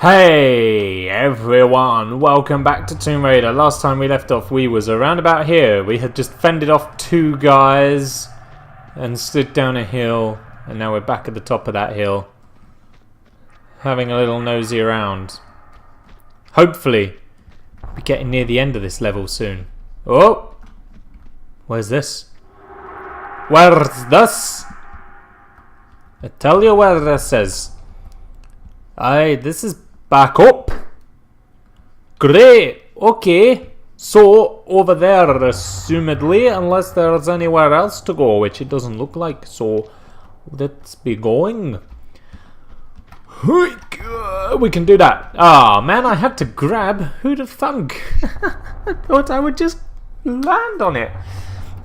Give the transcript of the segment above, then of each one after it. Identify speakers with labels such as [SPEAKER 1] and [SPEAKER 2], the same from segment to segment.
[SPEAKER 1] Hey everyone, welcome back to Tomb Raider. Last time we left off we was around about here. We had just fended off two guys and slid down a hill, and now we're back at the top of that hill having a little nosy around. Hopefully we'll be getting near the end of this level soon. Oh! Where's this? Where's this? I tell you where this is. This is back up. Great. Okay. So, over there, assumedly, unless there's anywhere else to go, which it doesn't look like. So, let's be going. We can do that. Ah, man, I had to grab. Who'd have thunk? I thought I would just land on it.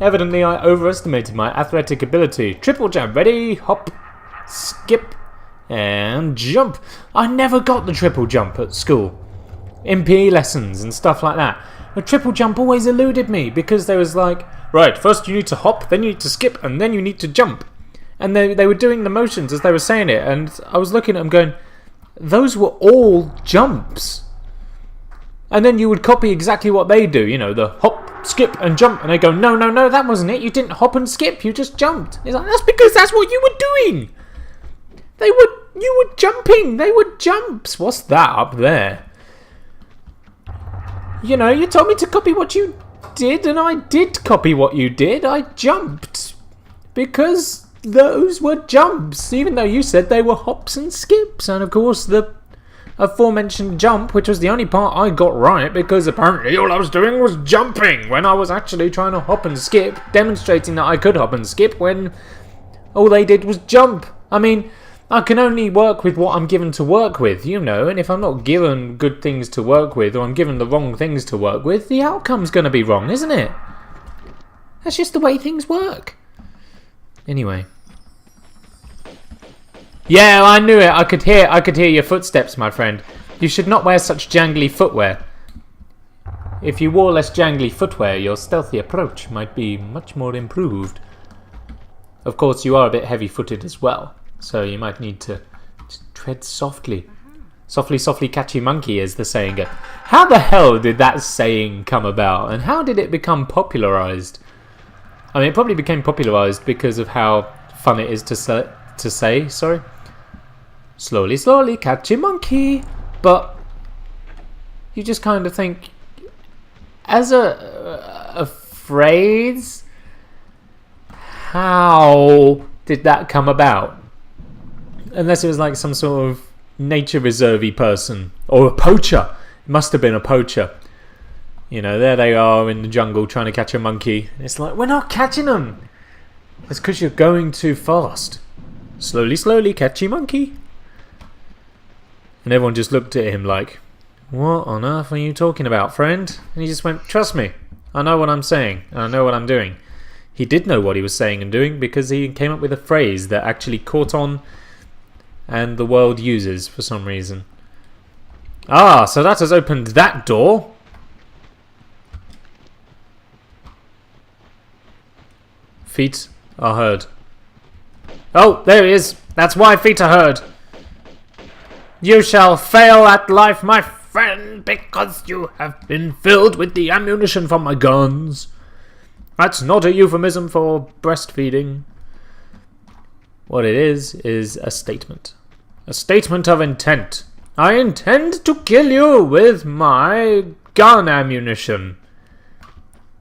[SPEAKER 1] Evidently, I overestimated my athletic ability. Triple jump. Ready? Hop. Skip. And jump. I never got the triple jump at school. In PE lessons and stuff like that. The triple jump always eluded me because there was like, right, first you need to hop, then you need to skip, and then you need to jump. And they were doing the motions as they were saying it, and I was looking at them going, those were all jumps. And then you would copy exactly what they do, you know, the hop, skip, and jump. And they go, no, that wasn't it. You didn't hop and skip, you just jumped. It's like, that's because that's what you were doing. You were jumping. They were jumps. What's that up there? You know, you told me to copy what you did, and I did copy what you did. I jumped. Because those were jumps, even though you said they were hops and skips. And of course, the aforementioned jump, which was the only part I got right, because apparently all I was doing was jumping, when I was actually trying to hop and skip, demonstrating that I could hop and skip when all they did was jump. I mean, I can only work with what I'm given to work with, you know, and if I'm not given good things to work with, or I'm given the wrong things to work with, the outcome's going to be wrong, isn't it? That's just the way things work. Anyway. Yeah, I knew it. I could hear your footsteps, my friend. You should not wear such jangly footwear. If you wore less jangly footwear, your stealthy approach might be much more improved. Of course, you are a bit heavy-footed as well. So you might need to tread softly. Softly, softly, catchy monkey, as the saying goes. How the hell did that saying come about? And how did it become popularized? I mean, it probably became popularized because of how fun it is to say. Sorry. Slowly, slowly, catchy monkey. But you just kind of think, as a phrase, how did that come about? Unless it was like some sort of nature reserve-y person. Or a poacher. It must have been a poacher. You know, there they are in the jungle trying to catch a monkey. It's like, we're not catching them. It's because you're going too fast. Slowly, slowly, catchy monkey. And everyone just looked at him like, what on earth are you talking about, friend? And he just went, trust me. I know what I'm saying. And I know what I'm doing. He did know what he was saying and doing because he came up with a phrase that actually caught on and the world uses for some reason. Ah, so that has opened that door. Feet are heard. Oh, there he is. That's why feet are heard. You shall fail at life, my friend, because you have been filled with the ammunition from my guns. That's not a euphemism for breastfeeding. What it is a statement. A statement of intent. I intend to kill you with my gun ammunition.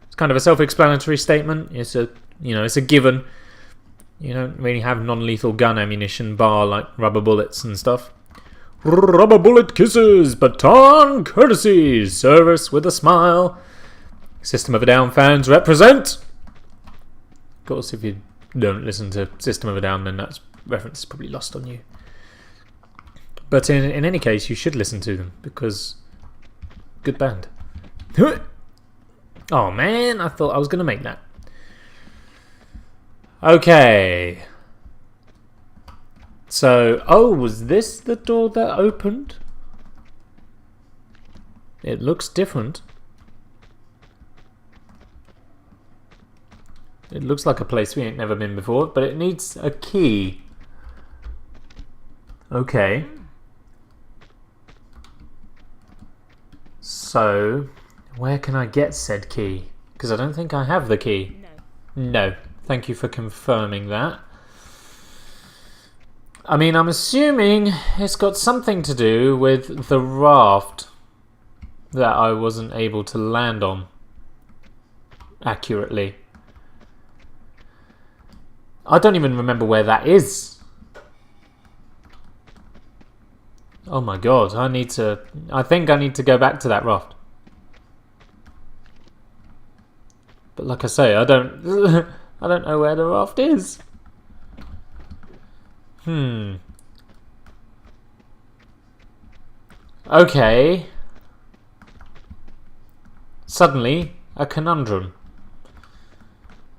[SPEAKER 1] It's kind of a self-explanatory statement. It's a given. You don't really have non-lethal gun ammunition bar like rubber bullets and stuff. Rubber bullet kisses, baton courtesy, service with a smile. System of a Down fans represent. Of course, if you don't listen to System of a Down, then that reference is probably lost on you. But in any case, you should listen to them because good band. Oh man, I thought I was going to make that. Okay. So, was this the door that opened? It looks different. It looks like a place we ain't never been before, but it needs a key. Okay. So, where can I get said key? Because I don't think I have the key. No. Thank you for confirming that. I mean, I'm assuming it's got something to do with the raft that I wasn't able to land on accurately. I don't even remember where that is. Oh my god, I think I need to go back to that raft. But like I say, I don't I don't know where the raft is. Okay. Suddenly, a conundrum.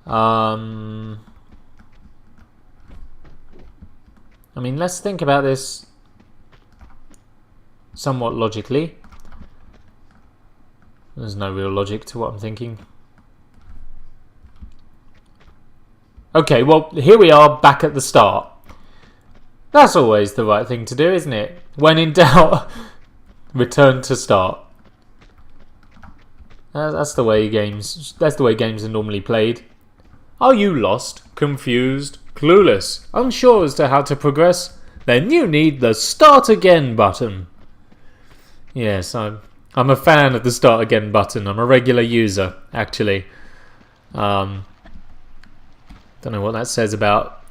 [SPEAKER 1] I mean, let's think about this somewhat logically. There's no real logic to what I'm thinking. Okay, well, here we are back at the start. That's always the right thing to do, isn't it? When in doubt, return to start. That's the way games are normally played. Are you lost, confused, clueless, unsure as to how to progress? Then you need the Start Again button. Yes, I'm a fan of the Start Again button. I'm a regular user, actually. Don't know what that says about...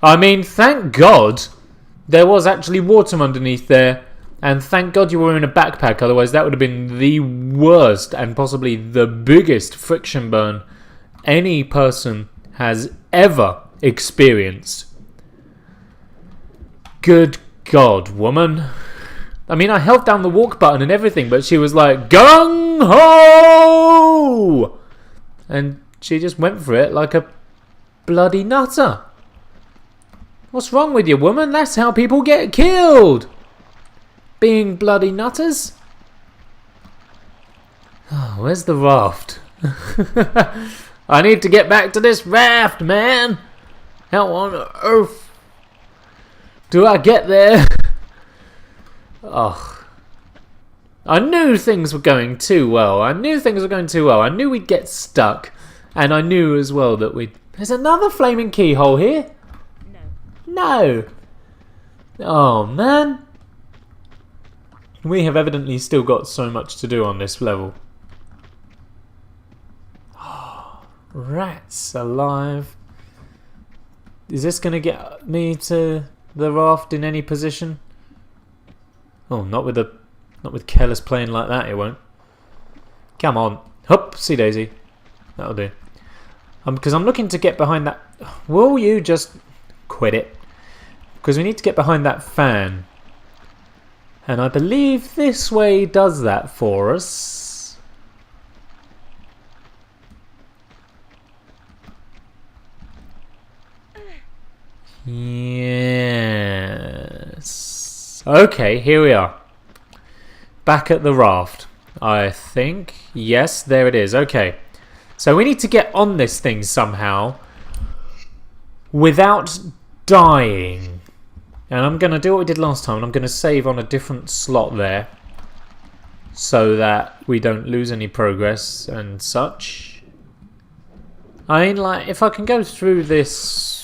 [SPEAKER 1] I mean, thank God there was actually water underneath there. And thank God you were in a backpack, otherwise that would have been the worst and possibly the biggest friction burn any person has ever experienced. Good God, woman. I mean, I held down the walk button and everything, but she was like, gung-ho! And she just went for it like a bloody nutter. What's wrong with you, woman? That's how people get killed. Being bloody nutters. Oh, where's the raft? I need to get back to this raft, man. How on earth do I get there? Oh. I knew things were going too well. I knew we'd get stuck. And I knew as well that we'd... There's another flaming keyhole here. No. Oh, man. We have evidently still got so much to do on this level. Rats alive. Is this going to get me to the raft in any position? Oh, not with Careless playing like that, it won't. Come on. Hoopsie daisy. That'll do. Because I'm looking to get behind that... Will you just quit it? Because we need to get behind that fan. And I believe this way does that for us. Yes. Okay, here we are. Back at the raft, I think. Yes, there it is. Okay. So we need to get on this thing somehow without dying. And I'm going to do what we did last time. I'm going to save on a different slot there so that we don't lose any progress and such. I mean, like, if I can go through this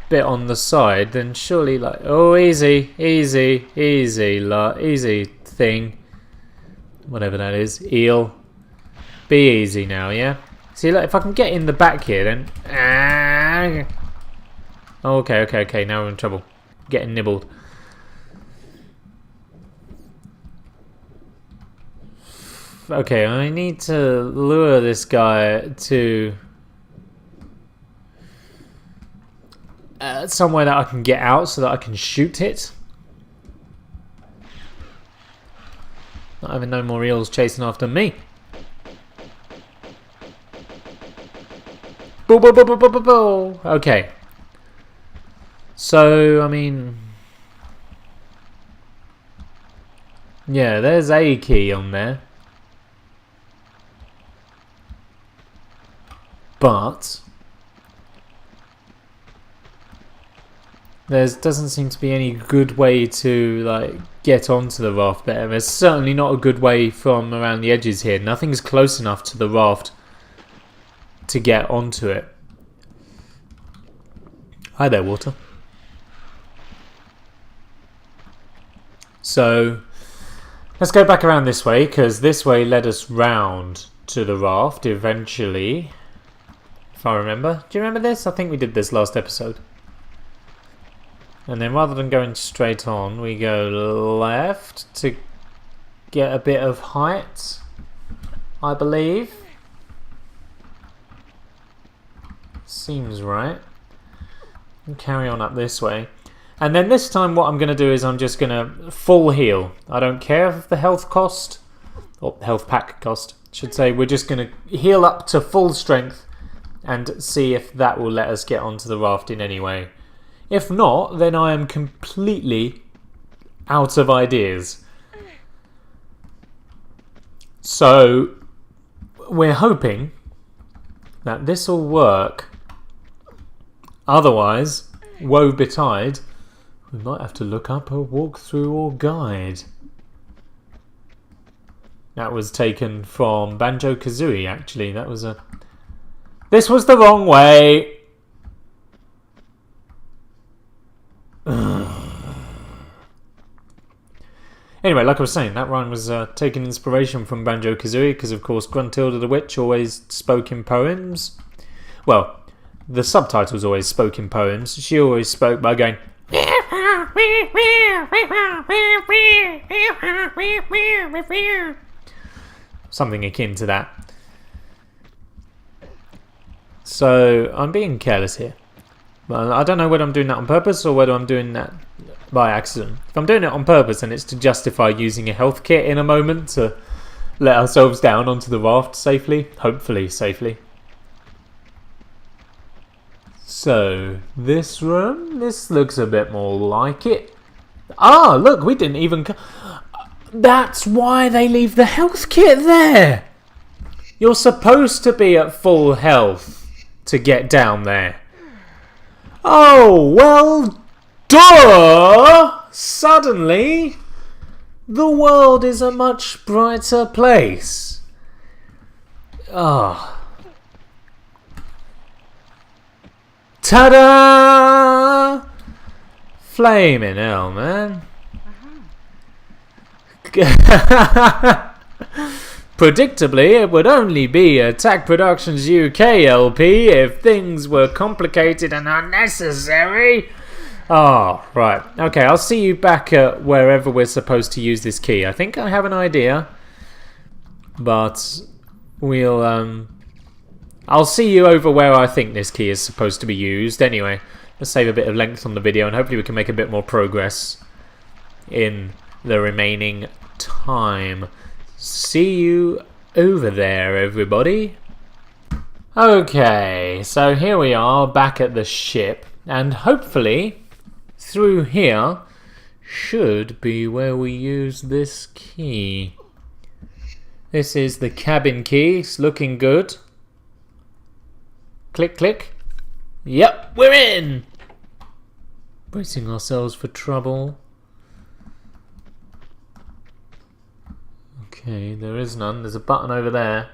[SPEAKER 1] bit on the side, then surely, like, oh, easy thing. Whatever that is. Eel. Be easy now, yeah? See, like, if I can get in the back here, then... Okay. Now we're in trouble. Getting nibbled. Okay, I need to lure this guy to somewhere that I can get out so that I can shoot it. Not having no more eels chasing after me. Okay. So, I mean... Yeah, there's a key on there. But... There doesn't seem to be any good way to like get onto the raft there. There's certainly not a good way from around the edges here. Nothing's close enough to the raft to get onto it. Hi there, water. So let's go back around this way, because this way led us round to the raft eventually. If I remember. Do you remember this? I think we did this last episode. And then rather than going straight on, we go left to get a bit of height, I believe. Seems right. And carry on up this way. And then this time what I'm going to do is I'm just going to full heal. I don't care if the health cost, or health pack cost, I should say. We're just going to heal up to full strength and see if that will let us get onto the raft in any way. If not, then I am completely out of ideas. So, we're hoping that this will work. Otherwise, woe betide, we might have to look up a walkthrough or guide. That was taken from Banjo-Kazooie, actually. That was a... This was the wrong way! Anyway, like I was saying, that rhyme was taking inspiration from Banjo-Kazooie, because of course Gruntilda the Witch always spoke in poems. Well, the subtitles always spoke in poems. She always spoke by going... something akin to that. So, I'm being careless here. Well, I don't know whether I'm doing that on purpose or whether I'm doing that by accident. If I'm doing it on purpose, then it's to justify using a health kit in a moment to let ourselves down onto the raft safely. Hopefully safely. So, this room, this looks a bit more like it. Ah, look, we didn't even... That's why they leave the health kit there! You're supposed to be at full health to get down there. Oh, well, duh! Suddenly, the world is a much brighter place. Ah. Ta-da! Flaming hell, man. Predictably, it would only be Attack Productions UK LP if things were complicated and unnecessary. Oh, right. Okay, I'll see you back at wherever we're supposed to use this key. I think I have an idea, but we'll... I'll see you over where I think this key is supposed to be used. Anyway, let's save a bit of length on the video and hopefully we can make a bit more progress in the remaining time. See you over there, everybody. Okay, so here we are back at the ship, and hopefully through here should be where we use this key. This is the cabin key. It's looking good. Click, click. Yep, we're in! Bracing ourselves for trouble. Okay, there is none. There's a button over there.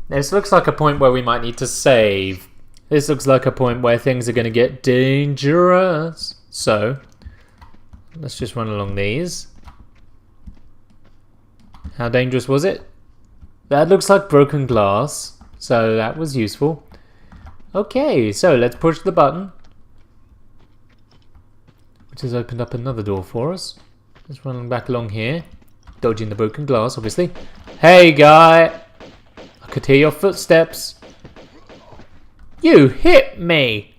[SPEAKER 1] This looks like a point where we might need to save. This looks like a point where things are going to get dangerous. So, let's just run along these. How dangerous was it? That looks like broken glass. So that was useful. Okay, so let's push the button, which has opened up another door for us. Let's run back along here. Dodging the broken glass, obviously. Hey, guy! I could hear your footsteps. You hit me!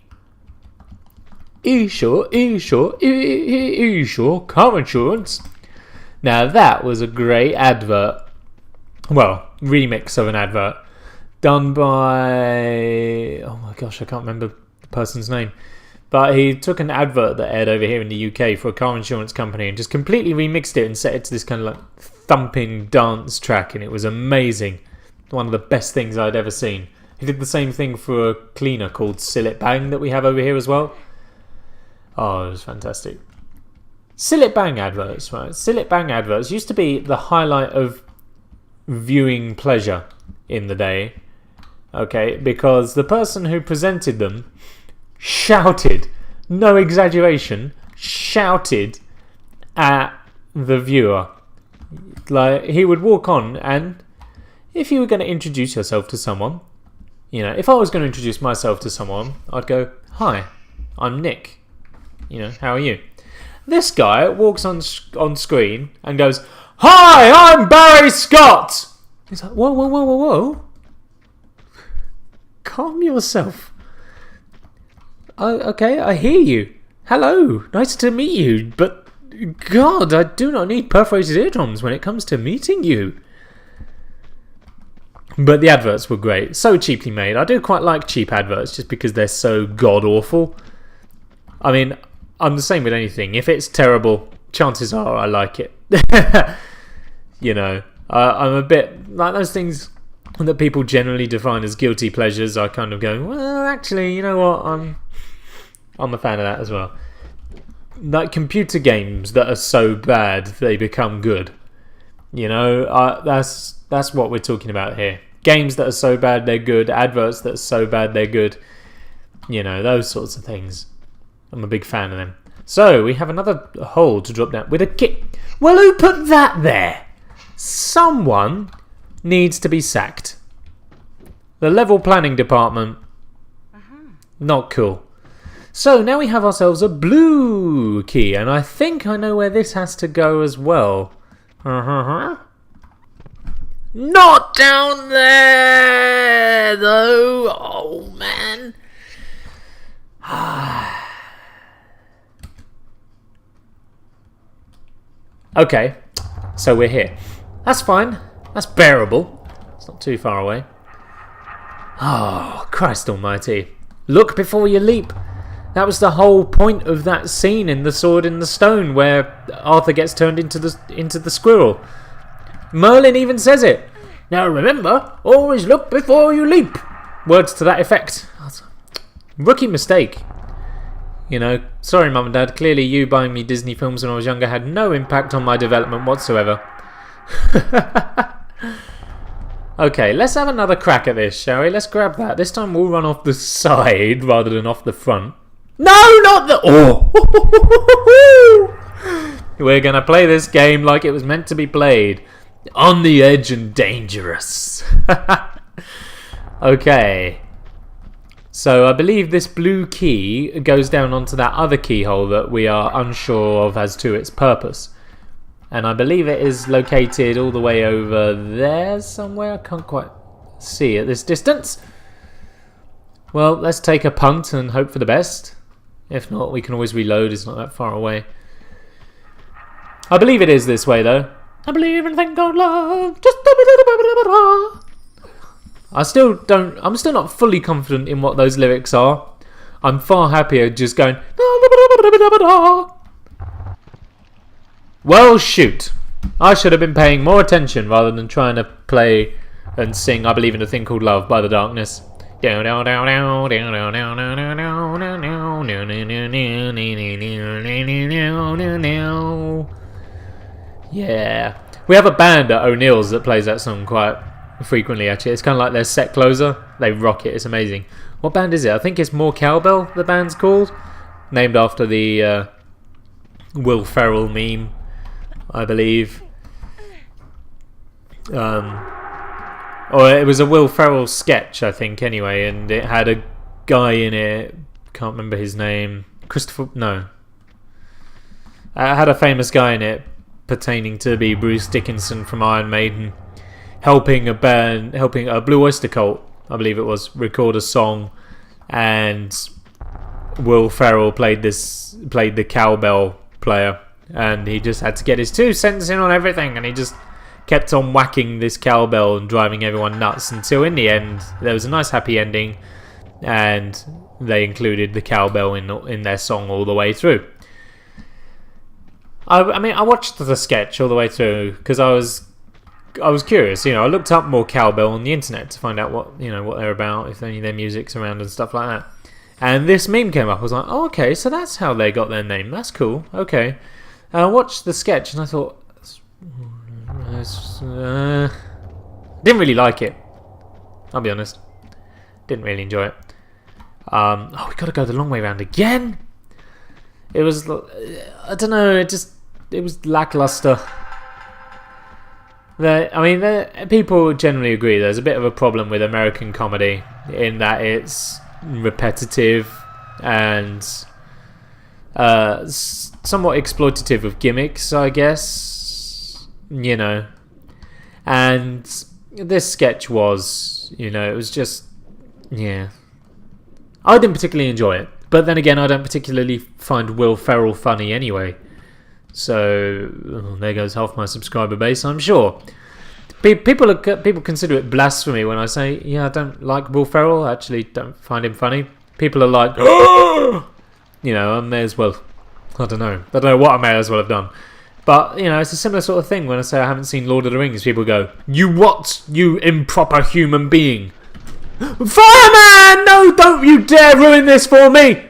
[SPEAKER 1] E-sure, car insurance. Now that was a great advert. Well, remix of an advert. Done by... oh my gosh, I can't remember the person's name. But he took an advert that aired over here in the UK for a car insurance company and just completely remixed it and set it to this kind of like thumping dance track, and it was amazing. One of the best things I'd ever seen. He did the same thing for a cleaner called Sillet Bang that we have over here as well. Oh, it was fantastic. Sillet Bang adverts, right? Sillet Bang adverts used to be the highlight of viewing pleasure in the day. Okay, because the person who presented them shouted, no exaggeration, shouted at the viewer. Like, he would walk on, and if you were going to introduce yourself to someone, you know, if I was going to introduce myself to someone, I'd go, "Hi, I'm Nick. You know, how are you?" This guy walks on screen and goes, "Hi, I'm Barry Scott." He's like, "Whoa, whoa, whoa, whoa, whoa. Calm yourself. Okay, I hear you. Hello, nice to meet you, but God, I do not need perforated eardrums when it comes to meeting you." But the adverts were great, so cheaply made. I do quite like cheap adverts just because they're so god-awful. I mean, I'm the same with anything. If it's terrible, chances are I like it. You know, I'm a bit like those things that people generally define as guilty pleasures. I kind of go, well, actually, you know what? I'm a fan of that as well. Like computer games that are so bad they become good. You know, that's what we're talking about here. Games that are so bad they're good. Adverts that are so bad they're good. You know, those sorts of things. I'm a big fan of them. So, we have another hole to drop down with a kick. Well, who put that there? Someone needs to be sacked. The level planning department. Not cool. So, now we have ourselves a blue key. And I think I know where this has to go as well. Not down there, though. Oh, man. Okay, so we're here. That's fine. That's bearable. It's not too far away. Oh, Christ almighty. Look before you leap. That was the whole point of that scene in The Sword in the Stone where Arthur gets turned into the squirrel. Merlin even says it. Now remember, always look before you leap. Words to that effect. Rookie mistake. You know, sorry Mum and Dad, clearly you buying me Disney films when I was younger had no impact on my development whatsoever. Okay, let's have another crack at this, shall we? Let's grab that. This time we'll run off the side rather than off the front. No, not the... Oh! We're going to play this game like it was meant to be played. On the edge and dangerous. Okay. So I believe this blue key goes down onto that other keyhole that we are unsure of as to its purpose. And I believe it is located all the way over there somewhere. I can't quite see at this distance. Well, let's take a punt and hope for the best. If not, we can always reload. It's not that far away. I believe it is this way, though. I believe in a thing called love. Just a bit. I'm still not fully confident in what those lyrics are. I'm far happier just going. Well, shoot. I should have been paying more attention rather than trying to play and sing I Believe in a Thing Called Love by The Darkness. Yeah. We have a band at O'Neill's that plays that song quite frequently, actually. It's kind of like their set closer. They rock it. It's amazing. What band is it? I think it's More Cowbell, the band's called. Named after the Will Ferrell meme, I believe. Or it was a Will Ferrell sketch, I think, anyway. And it had a guy in it. Can't remember his name. No. It had a famous guy in it pertaining to be Bruce Dickinson from Iron Maiden, helping a Blue Oyster Cult, I believe it was, record a song, and Will Ferrell played the cowbell player, and he just had to get his 2 cents in on everything, and he just kept on whacking this cowbell and driving everyone nuts until in the end there was a nice happy ending, and they included the cowbell in their song all the way through. I mean, I watched the sketch all the way through because I was curious. You know, I looked up More Cowbell on the internet to find out what they're about, if any of their music's around and stuff like that. And this meme came up. I was like, oh, okay, so that's how they got their name. That's cool. Okay. And I watched the sketch and I thought, didn't really like it. I'll be honest. Didn't really enjoy it. Oh, we got to go the long way round again. It was, I don't know, it was lackluster. People generally agree there's a bit of a problem with American comedy in that it's repetitive and somewhat exploitative of gimmicks, I guess. You know. And this sketch was, it was just, yeah. I didn't particularly enjoy it. But then again, I don't particularly find Will Ferrell funny anyway. So, there goes half my subscriber base, I'm sure. People consider it blasphemy when I say, yeah, I don't like Will Ferrell. I actually don't find him funny. People are like, I may as well. I don't know what I may as well have done. But, it's a similar sort of thing when I say I haven't seen Lord of the Rings. People go, you what, you improper human being? Fireman! No, don't you dare ruin this for me!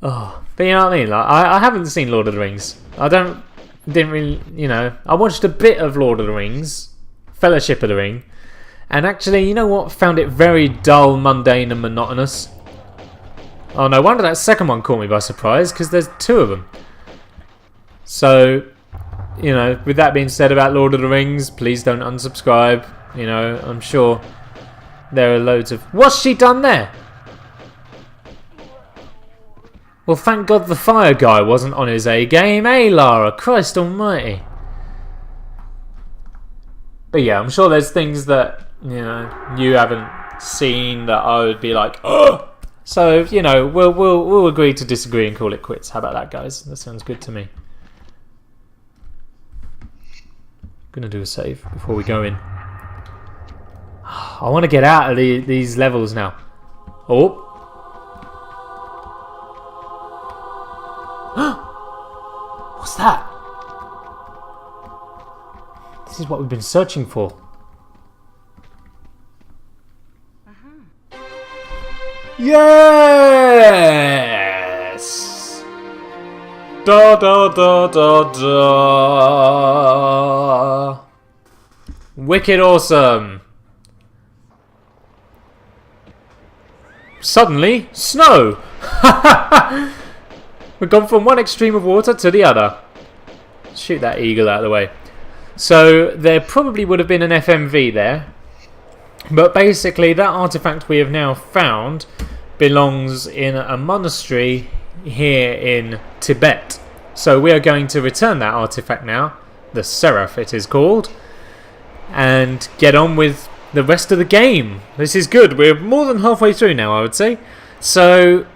[SPEAKER 1] Oh, but you know what I mean? Like, I haven't seen Lord of the Rings. Didn't really, I watched a bit of Lord of the Rings, Fellowship of the Ring, and actually, you know what? Found it very dull, mundane, and monotonous. Oh, no wonder that second one caught me by surprise, because there's 2 of them. So, with that being said about Lord of the Rings, please don't unsubscribe. I'm sure there are loads of... What's she done there? Well, thank God the fire guy wasn't on his A game, Lara? Christ almighty. But yeah, I'm sure there's things that, you haven't seen that I would be like, oh! So, we'll agree to disagree and call it quits. How about that, guys? That sounds good to me. Gonna do a save before we go in. I want to get out of these levels now. Oh. What's that? This is what we've been searching for. Yes! Da da da da da. Wicked awesome. Suddenly, snow. We've gone from one extreme of water to the other. Shoot that eagle out of the way. So there probably would have been an FMV there. But basically that artifact we have now found belongs in a monastery here in Tibet. So we are going to return that artifact now, the Seraph it is called, and get on with the rest of the game. This is good. We're more than halfway through now, I would say. So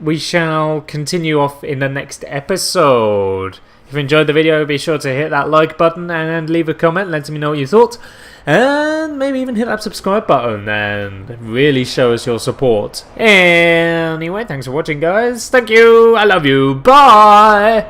[SPEAKER 1] we shall continue off in the next episode. If you enjoyed the video, be sure to hit that like button and leave a comment letting me know what you thought. And maybe even hit that subscribe button and really show us your support. Anyway, thanks for watching, guys. Thank you. I love you. Bye.